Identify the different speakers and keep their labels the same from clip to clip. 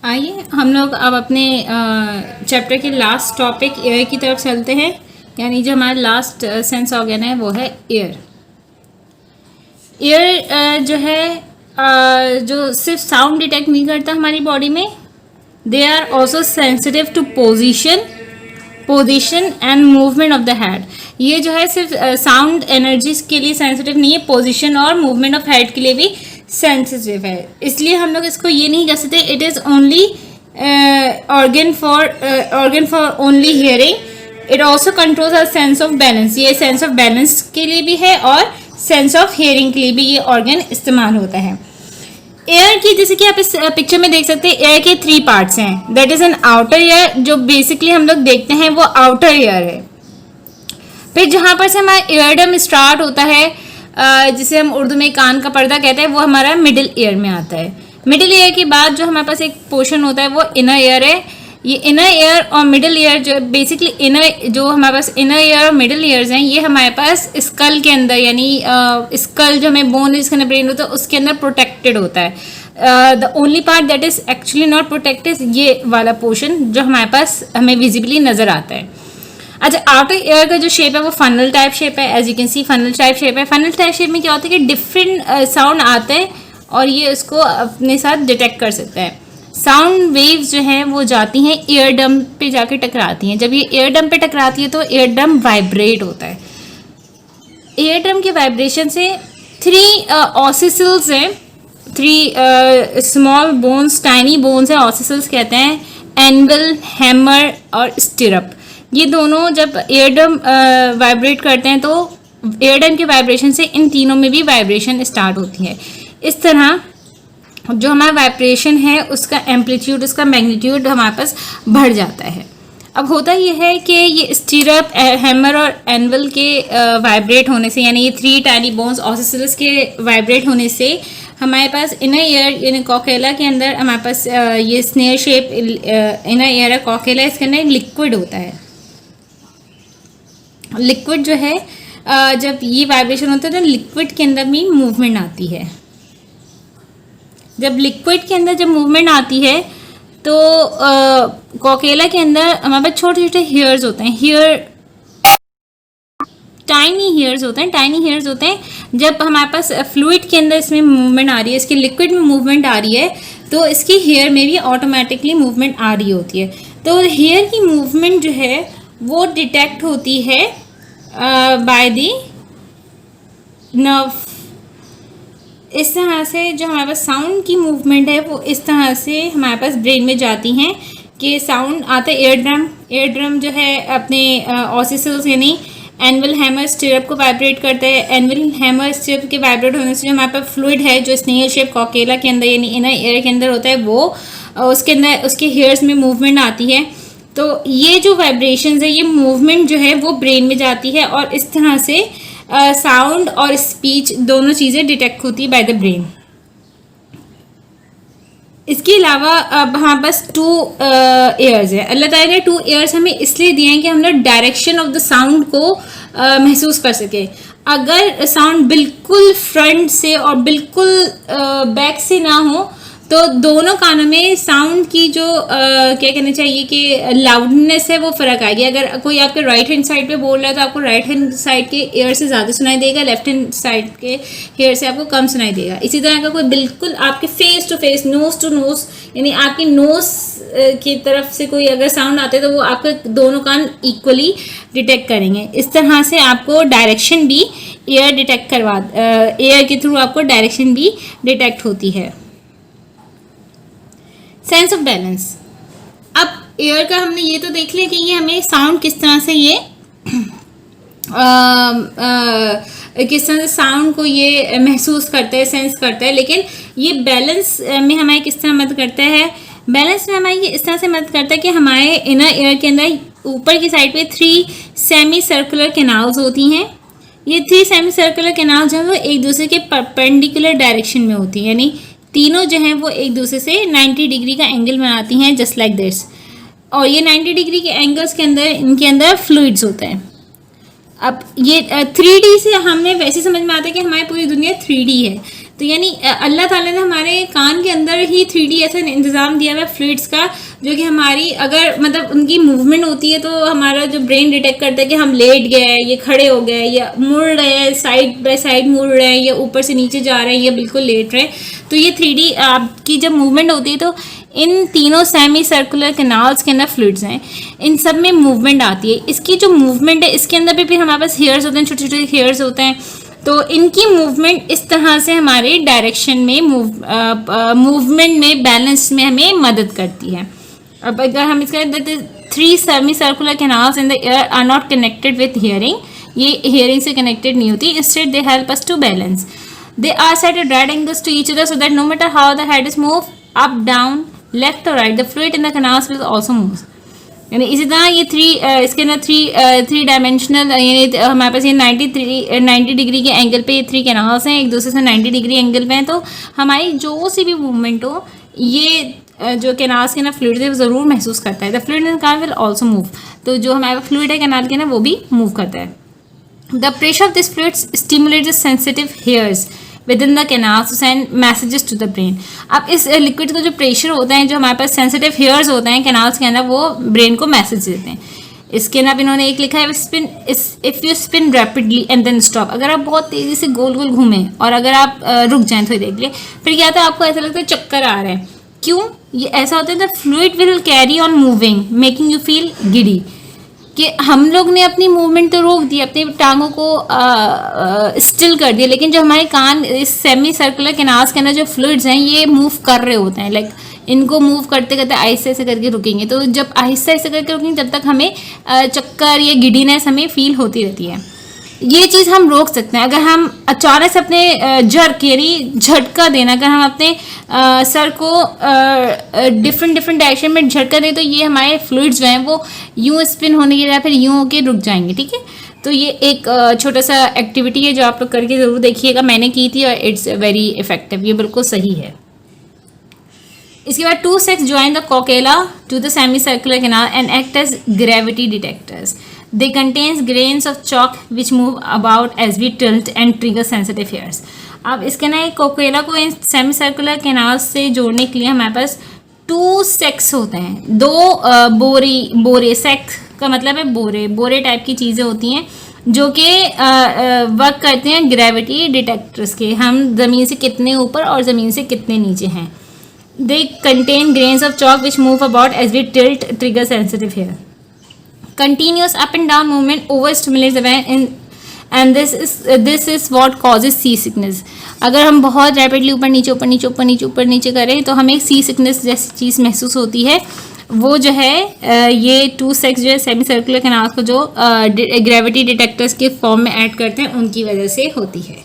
Speaker 1: आइए हम लोग अब अपने चैप्टर के लास्ट टॉपिक एयर की तरफ चलते हैं। यानी जो हमारा लास्ट सेंस ऑर्गन है वो है एयर। एयर जो है जो सिर्फ साउंड डिटेक्ट नहीं करता हमारी बॉडी में, they are also sensitive to position and movement of the head. ये जो है सिर्फ साउंड एनर्जीज के लिए सेंसिटिव नहीं है, पोजिशन और मूवमेंट ऑफ हेड के लिए भी सेंसिटिव है। इसलिए हम लोग इसको ये नहीं कह सकते it is only organ for only hearing. It also controls our sense of balance. ये सेंस ऑफ बैलेंस के लिए भी है और सेंस ऑफ हियरिंग के लिए भी ये ऑर्गन इस्तेमाल होता है। एयर की, जैसे कि आप इस पिक्चर में देख सकते हैं, एयर के 3 पार्ट्स हैं। That is an outer air, जो बेसिकली हम लोग देखते हैं वो आउटर एयर है। फिर जहाँ पर से हमारा एयरडम स्टार्ट होता है, जिसे हम उर्दू में कान का पर्दा कहते हैं, वो हमारा मिडिल ईयर में आता है। मिडिल ईयर के बाद जो हमारे पास एक पोर्शन होता है वो इनर ईयर है। ये इनर ईयर और मिडिल ईयर जो बेसिकली जो हमारे पास इनर ईयर और मिडिल ईयर्स हैं, ये हमारे पास स्कल के अंदर, यानी स्कल जो हमें बोन जिसके अंदर ब्रेन होता है उसके अंदर प्रोटेक्टेड होता है। The only part that is actually not protected, ये वाला पोर्शन जो हमारे पास हमें विजिबली नजर आता है। अच्छा, आउटर एयर का जो शेप है वो फनल टाइप शेप है। As you can see funnel type shape है। फनल टाइप शेप में क्या होता है कि डिफरेंट साउंड आते हैं और ये उसको अपने साथ डिटेक्ट कर सकता है। साउंड वेव्स जो हैं वो जाती हैं ईयर डम पे जाके टकराती हैं। जब ये ईयर डम पे टकराती है तो ईयर डम वाइब्रेट होता है। ईयर डम के वाइब्रेशन से 3 ऑसिसल्स हैं, 3 स्मॉल बोन्स, टाइनी बोन्स हैं, ऑसिसल्स कहते हैं। एनवल, हैमर और स्टिरअप, ये दोनों जब एयरडम वाइब्रेट करते हैं तो एयरडम के वाइब्रेशन से इन तीनों में भी वाइब्रेशन स्टार्ट होती है। इस तरह जो हमारा वाइब्रेशन है उसका एम्पलीट्यूड, उसका मैग्नीट्यूड हमारे पास बढ़ जाता है। अब होता यह है कि ये स्टिरअप, हैमर और एनवल के वाइब्रेट होने से, यानी ये 3 टाइनी बोन्स ऑसिसल्स के वाइब्रेट होने से हमारे पास इनर ईयर यानी कॉकेला के अंदर हमारे पास ये स्नेयर शेप इनर ईयर है, कॉकेला, इसके अंदर लिक्विड होता है। लिक्विड जो है जब ये वाइब्रेशन होता है तो लिक्विड के अंदर भी मूवमेंट आती है। जब लिक्विड के अंदर जब मूवमेंट आती है तो कॉकेला के अंदर हमारे पास छोटे छोटे हेयर्स होते हैं, टाइनी हेयर्स होते हैं। जब हमारे पास फ्लूइड के अंदर इसमें मूवमेंट आ रही है, इसके लिक्विड में मूवमेंट आ रही है, तो इसकी हेयर में भी ऑटोमेटिकली मूवमेंट आ रही होती है। तो हेयर की मूवमेंट जो है वो डिटेक्ट होती है बाय द नर्व। इस तरह से जो हमारे पास साउंड की मूवमेंट है वो इस तरह से हमारे पास ब्रेन में जाती हैं कि साउंड आता है एयर ड्रम जो है अपने ऑसिसल्स यानी एनवल, हैमर, स्टिरअप को वाइब्रेट करता है। एनवल, हैमर, स्टिरअप के वाइब्रेट होने से जो हमारे पास फ्लूइड है जो स्नेयर शेप कॉकेला के अंदर यानी इनर एयर के अंदर होता है, वो उसके अंदर उसके हेयर्स में मूवमेंट आती है। तो ये जो वाइब्रेशंस है, ये मूवमेंट जो है वो ब्रेन में जाती है और इस तरह से साउंड और स्पीच दोनों चीज़ें डिटेक्ट होती है बाय द ब्रेन। इसके अलावा अब हमारे पास 2 एयर्स है। अल्लाह ताला ने 2 एयर्स हमें इसलिए दिए हैं कि हम लोग डायरेक्शन ऑफ द साउंड को महसूस कर सके। अगर साउंड बिल्कुल फ्रंट से और बिल्कुल बैक से ना हो तो दोनों कानों में साउंड की जो क्या कहना चाहिए कि लाउडनेस है वो फ़र्क आएगी। अगर कोई आपके राइट हैंड साइड पे बोल रहा है तो आपको राइट हैंड साइड के एयर से ज़्यादा सुनाई देगा, लेफ्ट हैंड साइड के एयर से आपको कम सुनाई देगा। इसी तरह का कोई बिल्कुल आपके face to face, nose to nose, यानी आपकी नोज की तरफ से कोई अगर साउंड आते तो वो आपके दोनों कान इक्वली डिटेक्ट करेंगे। इस तरह से आपको डायरेक्शन भी एयर के थ्रू आपको डायरेक्शन भी डिटेक्ट होती है। Sense of balance. अब एयर का हमने ये तो देख लिया कि ये हमें साउंड किस तरह से ये किस तरह से साउंड को ये महसूस करता है, सेंस करता है, लेकिन ये बैलेंस में हमारी किस तरह मदद करता है। बैलेंस में हमारी ये इस तरह से मदद करता है कि हमारे इनर एयर के अंदर ऊपर की साइड पे 3 सेमी सर्कुलर कैनाल्स होती हैं। ये 3 सेमी सर्कुलर कैनाल जो है वो एक दूसरे के परपेंडिकुलर डायरेक्शन में होती हैं, यानी तीनों जो हैं वो एक दूसरे से 90 डिग्री का एंगल बनाती हैं, जस्ट लाइक दिस। और ये 90 डिग्री के एंगल्स के अंदर इनके अंदर फ्लूइड्स होते हैं। अब ये 3D से हमने वैसे समझ में आता है कि हमारी पूरी दुनिया 3D है, तो यानी अल्लाह ताला ने हमारे कान के अंदर ही 3D ऐसा इंतज़ाम दिया हुआ है फ्लूइड्स का, जो कि हमारी अगर मतलब उनकी मूवमेंट होती है तो हमारा जो ब्रेन डिटेक्ट करता है कि हम लेट गए हैं, ये खड़े हो गए, या मुड़ रहे हैं, साइड बाय साइड मुड़ रहे हैं, या ऊपर से नीचे जा रहे हैं, या बिल्कुल लेट रहे हैं। तो ये 3D आपकी जब मूवमेंट होती है तो इन तीनों सेमी सर्कुलर कैनाल्स के अंदर फ्लूइड्स हैं, इन सब में मूवमेंट आती है। इसकी जो मूवमेंट है इसके अंदर भी फिर हमारे पास हेयर्स होते हैं, छोटे छोटे हेयर्स होते हैं, तो इनकी मूवमेंट इस तरह से हमारे डायरेक्शन में मूवमेंट में बैलेंस में हमें मदद करती है। अब अगर हम इसका 3 semi circular canals in the ear are not connected with hearing, ये हियरिंग से कनेक्टेड नहीं होती, instead they help us to balance. They are set at right angles to each other so that no matter how the head is move up down left और right the fluid in the canals will also move. यानी इसी तरह ये इसके अंदर three dimensional, यानी हमारे पास ये 90 डिग्री के एंगल पे ये 3 कैनाल्स हैं, एक दूसरे से 90 डिग्री एंगल पे हैं, तो हमारी जो सी भी मूवमेंट हो ये जो कैनाल्स के ना फ्लूइड है वो ज़रूर महसूस करता है। The fluid in canal will also move, तो जो हमारा फ्लूइड है कैनाल के ना वो भी मूव करता है। The pressure of this fluid stimulate the sensitive hairs within the canals to send messages to the brain. अब इस लिक्विड का जो प्रेशर होता है, जो हमारे पास सेंसिटिव हेयर्स होते हैं कैनाल्स के अंदर, वो ब्रेन को मैसेज देते हैं। इसके अंदर इन्होंने एक लिखा है, if you spin rapidly and then stop, अगर आप बहुत तेज़ी से गोल गोल घूमें और अगर आप रुक जाएं थोड़ी देर के लिए, फिर क्या होता है आपको ऐसा लगता है चक्कर आ रहे हैं। क्यों ये ऐसा होता है? The fluid will carry on moving making you feel giddy, कि हम लोग ने अपनी मूवमेंट तो रोक दी, अपनी टांगों को स्टिल कर दिया, लेकिन जो हमारे कान इस सेमी सर्कुलर कैनाल्स के अंदर जो फ्लूइड्स हैं ये मूव कर रहे होते हैं, लाइक इनको मूव करते करते आहिस्ते से करके रुकेंगे। तो जब आहिस्ते आहिस्ते करके रुकेंगे तब तक हमें चक्कर या गिडीनेस हमें फील होती रहती है। ये चीज़ हम रोक सकते हैं अगर हम अचानक से अपने जर्क यानी झटका देना, अगर हम अपने सर को डिफरेंट डायरेक्शन में झटका दें तो ये हमारे फ्लूइड्स जो हैं वो यूँ स्पिन होने की या फिर यूँ होके रुक जाएंगे। ठीक है, तो ये एक छोटा सा एक्टिविटी है जो आप लोग करके ज़रूर देखिएगा। मैंने की थी और इट्स वेरी इफेक्टिव, ये बिल्कुल सही है। इसके बाद 2 sacs join the cochlea to the semicircular canal and act as gravity detectors. They contains grains of chalk which move about as we tilt and trigger sensitive hairs. अब इसके ना एक कोकेला को इन सेमीसर्कुलर कैनाल से जोड़ने के लिए हमारे पास 2 sacs होते हैं, 2 बोरे सेक का मतलब है बोरे टाइप की चीज़ें होती हैं जो कि वर्क करते हैं ग्रेविटी डिटेक्टर्स के, हम ज़मीन से कितने ऊपर और ज़मीन से कितने नीचे हैं। They contain grains of chalk which move about as we tilt, trigger sensitive hair. Continuous up and down movement overstimulates the brain and this is what causes sea sickness. अगर हम बहुत रैपिडली ऊपर नीचे करें तो हमें सी सिकनेस जैसी चीज़ महसूस होती है। वो जो है ये 2 sacs जो है सेमी सर्कुलर कैनाल को जो ग्रेविटी डिटेक्टर्स के फॉर्म में ऐड करते हैं उनकी वजह से होती है।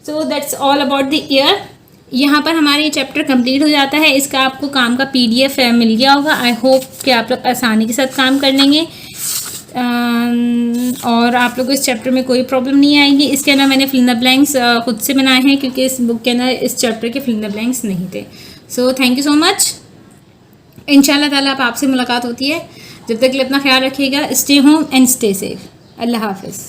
Speaker 1: So that's all about the year. यहाँ पर हमारा ये चैप्टर कंप्लीट हो जाता है। इसका आपको काम का PDF मिल गया होगा। आई होप कि आप लोग आसानी के साथ काम कर लेंगे और आप लोग को इस चैप्टर में कोई प्रॉब्लम नहीं आएगी। इसके अंदर मैंने फिल इन द ब्लैंक्स खुद से बनाए हैं क्योंकि इस बुक के अंदर इस चैप्टर के फिल इन द ब्लैंक्स नहीं थे। So thank you so much. इंशाल्लाह ताला आपसे मुलाकात होती है। जब तक के लिए अपना ख्याल रखिएगा। Stay home and stay safe. Allah हाफिज़।